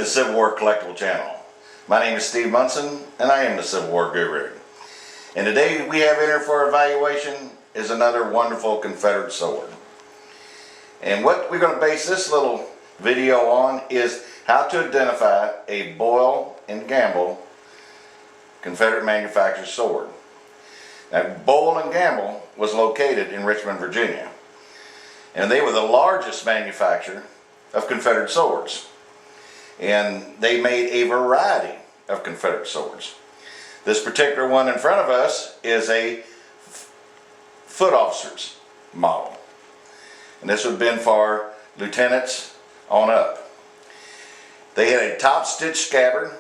the Civil War Collectible Channel. My name is stevemnsn and I am the Civil War Guru. And today we have in here for evaluation is another wonderful Confederate sword. And what we're going to base this little video on is how to identify a Boyle and Gamble Confederate manufactured sword. Now, Boyle and Gamble was located in Richmond, Virginia, and they were the largest manufacturer of Confederate swords. And they made a variety of Confederate swords. This particular one in front of us is a foot officer's model. And this would have been for lieutenants on up. They had a top stitch scabbard,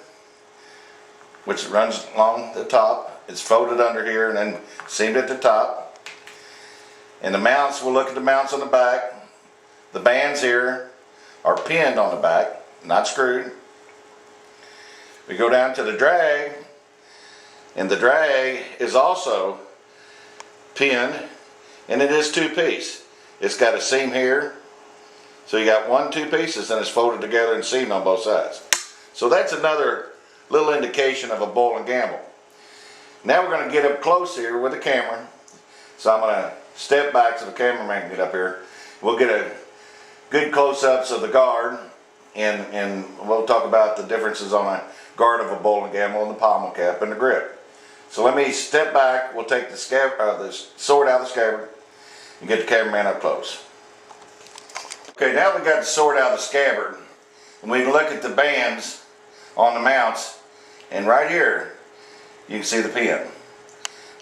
which runs along the top. It's folded under here and then seamed at the top. And the mounts, we'll look at the mounts on the back. The bands here are pinned on the back, not screwed. We go down to the drag, and the drag is also pinned, and it is two-piece. It's got a seam here, so you got two pieces, and it's folded together and seamed on both sides. So that's another little indication of a Boyle and Gamble. Now we're going to get up close here with the camera. So I'm going to step back so the cameraman can get up here. We'll get a good close-ups of the guard, and we'll talk about the differences on a guard of a Boyle and Gamble and the pommel cap and the grip. So let me step back. We'll take the sword out of the scabbard and get the cameraman up close. Okay, now we got the sword out of the scabbard, and we can look at the bands on the mounts, and right here you can see the pin.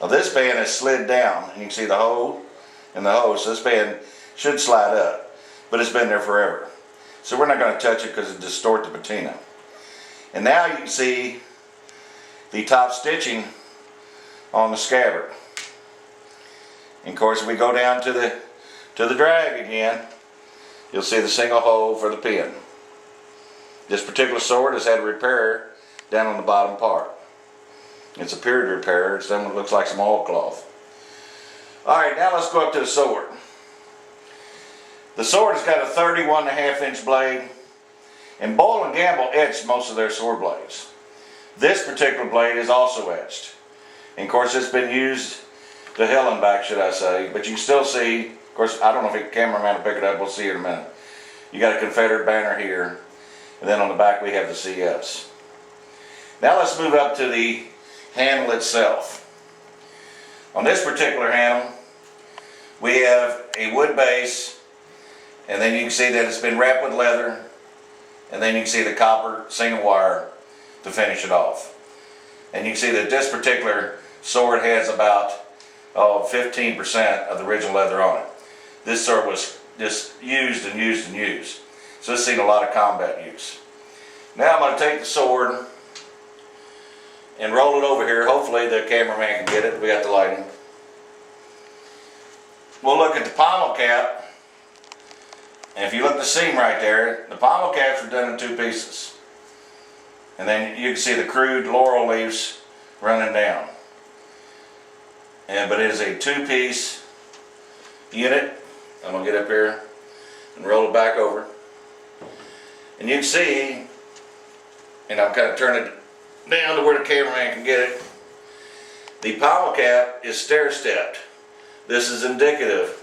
Now this band is slid down, and you can see the hole and the hose. So this band should slide up, but it's been there forever. So we're not going to touch it because it distorts the patina. And now you can see the top stitching on the scabbard. And of course, if we go down to the drag again, you'll see the single hole for the pin. This particular sword has had a repair down on the bottom part. It's a period repair. It's done what looks like some oilcloth. Alright, now let's go up to the sword. The sword has got a 31.5-inch blade, and Boyle and Gamble etched most of their sword blades. This particular blade is also etched. And of course, it's been used to hell and back, should I say, but you can still see, of course, I don't know if the cameraman will pick it up, we'll see it in a minute. You got a Confederate banner here, and then on the back we have the CS. Now let's move up to the handle itself. On this particular handle, we have a wood base, and then you can see that it's been wrapped with leather, and then you can see the copper single wire to finish it off. And you can see that this particular sword has about 15% of the original leather on it. This sword was just used and used and used. So it's seen a lot of combat use. Now I'm going to take the sword and roll it over here. Hopefully the cameraman can get it. We got the lighting. We'll look at the pommel cap. And if you look at the seam right there, the pommel caps are done in two pieces. And then you can see the crude laurel leaves running down. But it is a two-piece unit. I'm going to get up here and roll it back over. And you can see, and I'm kind of turning it down to where the cameraman can get it, the pommel cap is stair-stepped. This is indicative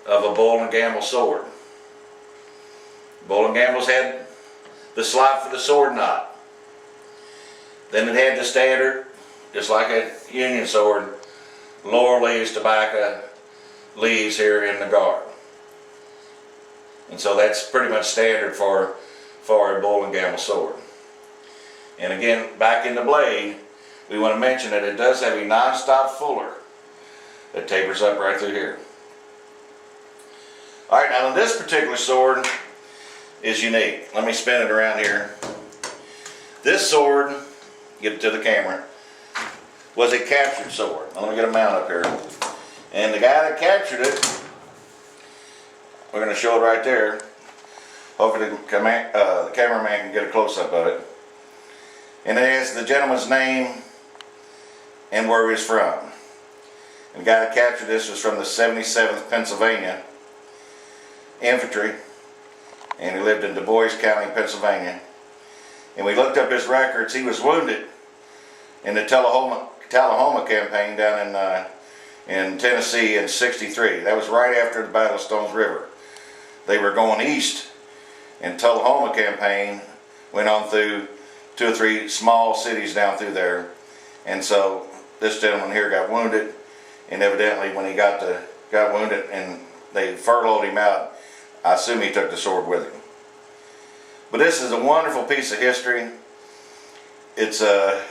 of a Boyle and Gamble sword. Boyle and Gamble's had the slot for the sword knot. Then it had the standard, just like a Union sword, laurel leaves, tobacco leaves here in the guard. And so that's pretty much standard for a Boyle and Gamble sword. And again, back in the blade, we want to mention that it does have a non-stop fuller that tapers up right through here. Alright, now this particular sword is unique. Let me spin it around here. This sword, get it to the camera, was a captured sword. Let me get a mount up here. And the guy that captured it, we're going to show it right there. Hopefully the cameraman can get a close-up of it. And it has the gentleman's name and where he was from. And the guy that captured this was from the 77th Pennsylvania Infantry, and he lived in Du Bois County, Pennsylvania. And we looked up his records. He was wounded in the Tullahoma campaign down in Tennessee in '63. That was right after the Battle of Stones River. They were going east, and Tullahoma campaign went on through 2 or 3 small cities down through there. And so this gentleman here got wounded, and evidently when he got wounded and they furloughed him out, I assume he took the sword with him. But this is a wonderful piece of history. It's a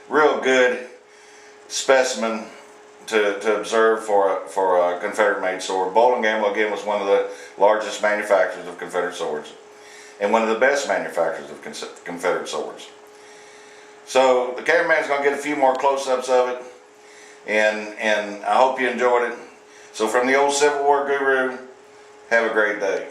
real good specimen to observe for a Confederate-made sword. Boyle and Gamble, again, was one of the largest manufacturers of Confederate swords, and one of the best manufacturers of Confederate swords. So the cameraman's going to get a few more close-ups of it, and I hope you enjoyed it. So from the old Civil War guru, have a great day.